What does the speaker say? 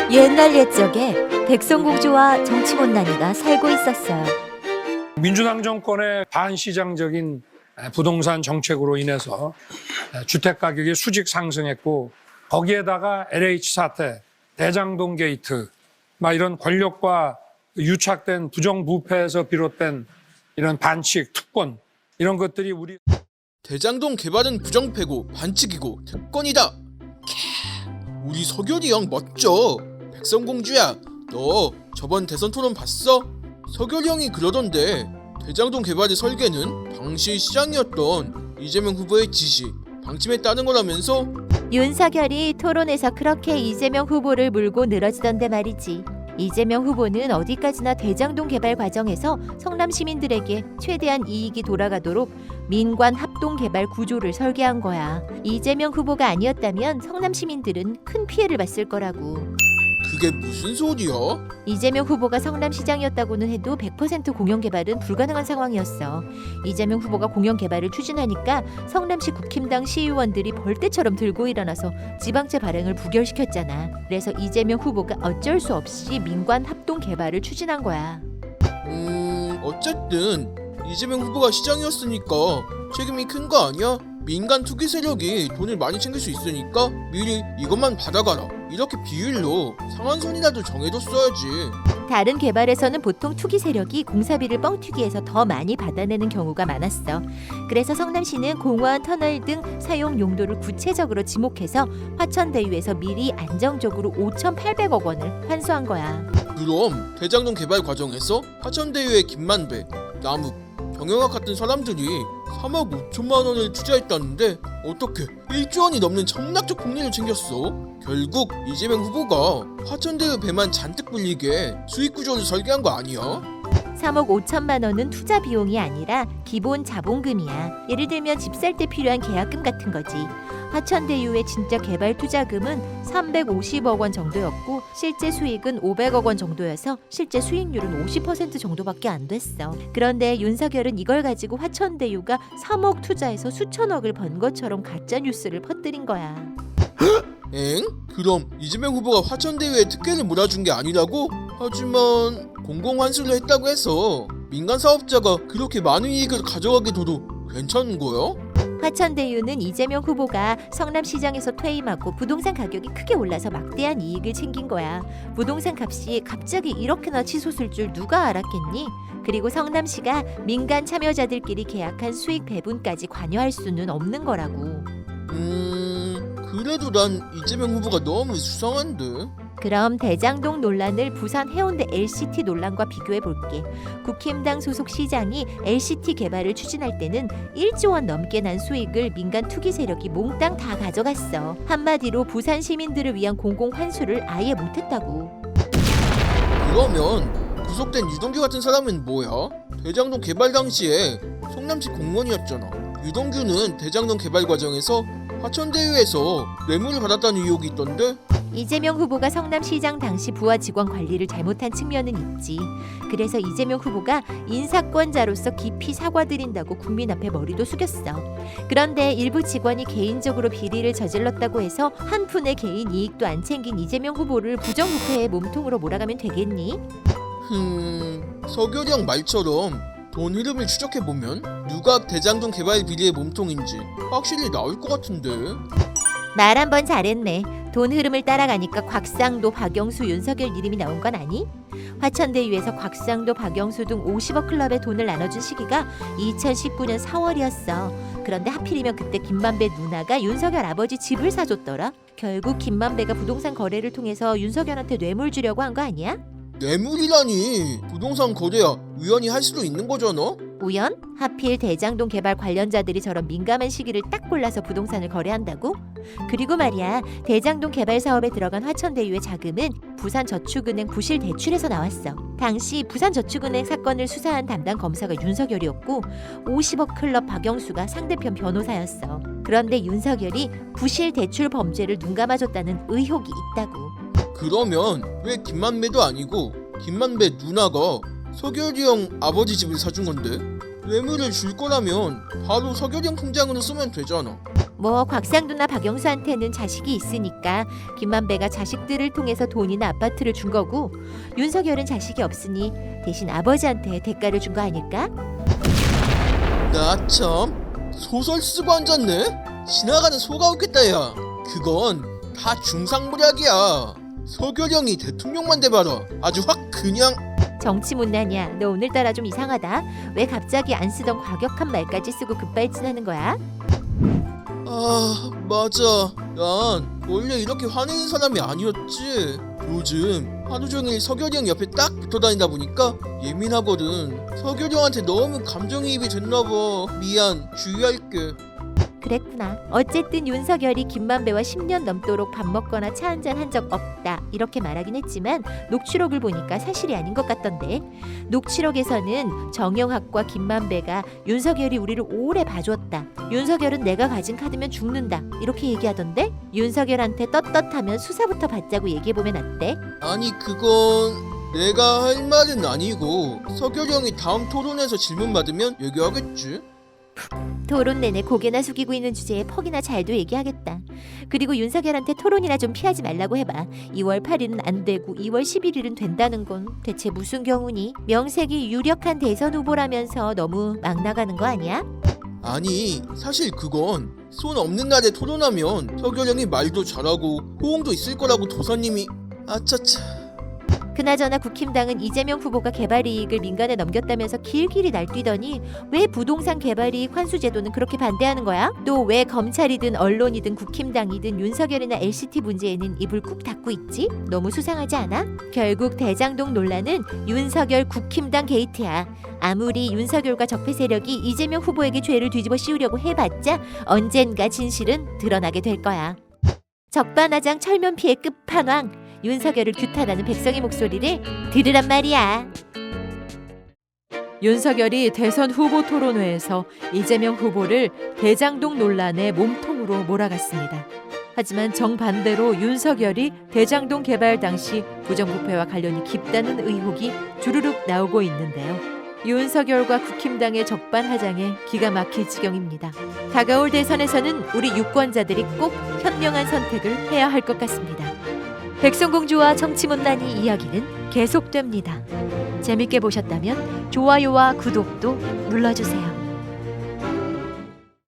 옛날 옛적에 백성공주와 정치못난이가 살고 있었어요. 민주당 정권의 반시장적인 부동산 정책으로 인해서 주택 가격이 수직 상승했고, 거기에다가 LH 사태, 대장동 게이트, 이런 권력과 유착된 부정부패에서 비롯된 이런 반칙, 특권, 이런 것들이 우리 대장동 개발은 부정패고 반칙이고 특권이다. 우리 서결이 형 멋져. 백성공주야, 너 저번 대선 토론 봤어? 서결이 형이 그러던데 대장동 개발의 설계는 당시 시장이었던 이재명 후보의 지시, 방침에 따른 거라면서? 윤석열이 토론에서 그렇게 이재명 후보를 물고 늘어지던데 말이지. 이재명 후보는 어디까지나 대장동 개발 과정에서 성남 시민들에게 최대한 이익이 돌아가도록 민관 합동 개발 구조를 설계한 거야. 이재명 후보가 아니었다면 성남 시민들은 큰 피해를 봤을 거라고. 그게 무슨 소리야? 이재명 후보가 성남시장이었다고는 해도 100% 공영 개발은 불가능한 상황이었어. 이재명 후보가 공영 개발을 추진하니까 성남시 국힘당 시의원들이 벌떼처럼 들고 일어나서 지방채 발행을 부결시켰잖아. 그래서 이재명 후보가 어쩔 수 없이 민관 합동 개발을 추진한 거야. 어쨌든 이재명 후보가 시장이었으니까 책임이 큰 거 아니야? 민간 투기 세력이 돈을 많이 챙길 수 있으니까 미리 이것만 받아가라, 이렇게 비율로 상한선이라도 정해뒀어야지. 다른 개발에서는 보통 투기 세력이 공사비를 뻥튀기해서 더 많이 받아내는 경우가 많았어. 그래서 성남시는 공원, 터널 등 사용 용도를 구체적으로 지목해서 화천대유에서 미리 안정적으로 5,800억 원을 환수한 거야. 그럼 대장동 개발 과정에서 화천대유의 김만배, 남욱, 정영학 같은 사람들이 3억 5천만 원을 투자했다는데 어떻게 1조 원이 넘는 천문학적 폭리를 챙겼어? 결국 이재명 후보가 화천대유 배만 잔뜩 불리게 수익 구조를 설계한 거 아니야? 3억 5천만 원은 투자 비용이 아니라 기본 자본금이야. 예를 들면 집 살 때 필요한 계약금 같은 거지. 화천대유의 진짜 개발 투자금은 350억 원 정도였고 실제 수익은 500억 원 정도여서 실제 수익률은 50% 정도밖에 안 됐어. 그런데 윤석열은 이걸 가지고 화천대유가 3억 투자해서 수천억을 번 것처럼 가짜 뉴스를 퍼뜨린 거야. 엥? 그럼 이재명 후보가 화천대유에 특혜를 몰아준 게 아니라고? 하지만 공공환수를 했다고 해서 민간 사업자가 그렇게 많은 이익을 가져가게 둬도 괜찮은 거야? 화천대유는 이재명 후보가 성남시장에서 퇴임하고 부동산 가격이 크게 올라서 막대한 이익을 챙긴 거야. 부동산 값이 갑자기 이렇게나 치솟을 줄 누가 알았겠니? 그리고 성남시가 민간 참여자들끼리 계약한 수익 배분까지 관여할 수는 없는 거라고. 그래도 난 이재명 후보가 너무 수상한데? 그럼 대장동 논란을 부산 해운대 LCT 논란과 비교해 볼게. 국힘당 소속 시장이 LCT 개발을 추진할 때는 1조 원 넘게 난 수익을 민간 투기 세력이 몽땅 다 가져갔어. 한마디로 부산 시민들을 위한 공공 환수를 아예 못했다고. 그러면 구속된 유동규 같은 사람은 뭐야? 대장동 개발 당시에 성남시 공무원이었잖아. 유동규는 대장동 개발 과정에서 화천대유에서 뇌물을 받았다는 의혹이 있던데? 이재명 후보가 성남시장 당시 부하 직원 관리를 잘못한 측면은 있지. 그래서 이재명 후보가 인사권자로서 깊이 사과드린다고 국민 앞에 머리도 숙였어. 그런데 일부 직원이 개인적으로 비리를 저질렀다고 해서 한 푼의 개인 이익도 안 챙긴 이재명 후보를 부정부패의 몸통으로 몰아가면 되겠니? 서결이 형 말처럼 돈 흐름을 추적해보면 누가 대장동 개발 비리의 몸통인지 확실히 나올 것 같은데? 말 한 번 잘했네. 돈 흐름을 따라가니까 곽상도, 박영수, 윤석열 이름이 나온 건 아니? 화천대유에서 곽상도, 박영수 등 50억 클럽에 돈을 나눠준 시기가 2019년 4월이었어. 그런데 하필이면 그때 김만배 누나가 윤석열 아버지 집을 사줬더라. 결국 김만배가 부동산 거래를 통해서 윤석열한테 뇌물 주려고 한 거 아니야? 뇌물이라니, 부동산 거래야 우연히 할 수도 있는 거잖아? 우연? 하필 대장동 개발 관련자들이 저런 민감한 시기를 딱 골라서 부동산을 거래한다고? 그리고 말이야, 대장동 개발 사업에 들어간 화천대유의 자금은 부산저축은행 부실 대출에서 나왔어. 당시 부산저축은행 사건을 수사한 담당 검사가 윤석열이었고 50억 클럽 박영수가 상대편 변호사였어. 그런데 윤석열이 부실 대출 범죄를 눈감아줬다는 의혹이 있다고. 그러면 왜 김만배도 아니고 김만배 누나가 서결이 형 아버지 집을 사준 건데? 뇌물을 줄 거라면 바로 서결이 형 통장으로 쓰면 되잖아. 뭐 곽상도나 박영수한테는 자식이 있으니까 김만배가 자식들을 통해서 돈이나 아파트를 준 거고, 윤석열은 자식이 없으니 대신 아버지한테 대가를 준 거 아닐까? 나 참 소설 쓰고 앉았네? 지나가는 소가 웃겠다 야. 그건 다 중상모략이야. 서결이 형이 대통령만 돼봐라. 아주 확 그냥. 정치 못나냐? 너 오늘따라 좀 이상하다. 왜 갑자기 안 쓰던 과격한 말까지 쓰고 급발진하는 거야? 아 맞아. 난 원래 이렇게 화내는 사람이 아니었지. 요즘 하루 종일 서결이 형 옆에 딱 붙어 다니다 보니까 예민하거든. 서결이 형한테 너무 감정이입이 됐나봐. 미안, 주의할게. 그랬구나. 어쨌든 윤석열이 김만배와 10년 넘도록 밥 먹거나 차 한잔 한 적 없다 이렇게 말하긴 했지만 녹취록을 보니까 사실이 아닌 것 같던데. 녹취록에서는 정영학과 김만배가 윤석열이 우리를 오래 봐줬다, 윤석열은 내가 가진 카드면 죽는다 이렇게 얘기하던데. 윤석열한테 떳떳하면 수사부터 받자고 얘기해보면 어때? 아니 그건 내가 할 말은 아니고 서결이 형이 다음 토론에서 질문 받으면 얘기하겠지. 토론 내내 고개나 숙이고 있는 주제에 퍽이나 잘도 얘기하겠다. 그리고 윤석열한테 토론이나 좀 피하지 말라고 해봐. 2월 8일은 안 되고 2월 11일은 된다는 건 대체 무슨 경우니? 명색이 유력한 대선 후보라면서 너무 막 나가는 거 아니야? 아니 사실 그건 손 없는 날에 토론하면 서결이 형이 말도 잘하고 호응도 있을 거라고 도사님이. 아차차. 그나저나 국힘당은 이재명 후보가 개발이익을 민간에 넘겼다면서 길길이 날뛰더니 왜 부동산 개발이익 환수 제도는 그렇게 반대하는 거야? 또 왜 검찰이든 언론이든 국힘당이든 윤석열이나 LCT 문제에는 입을 꾹 닫고 있지? 너무 수상하지 않아? 결국 대장동 논란은 윤석열 국힘당 게이트야. 아무리 윤석열과 적폐 세력이 이재명 후보에게 죄를 뒤집어 씌우려고 해봤자 언젠가 진실은 드러나게 될 거야. 적반하장 철면 피해 끝판왕, 윤석열을 규탄하는 백성의 목소리를 들으란 말이야. 윤석열이 대선 후보 토론회에서 이재명 후보를 대장동 논란의 몸통으로 몰아갔습니다. 하지만 정반대로 윤석열이 대장동 개발 당시 부정부패와 관련이 깊다는 의혹이 주르륵 나오고 있는데요. 윤석열과 국힘당의 적반하장에 기가 막힐 지경입니다. 다가올 대선에서는 우리 유권자들이 꼭 현명한 선택을 해야 할 것 같습니다. 백성공주와 정치문란이 이야기는 계속됩니다. 재밌게 보셨다면 좋아요와 구독도 눌러주세요.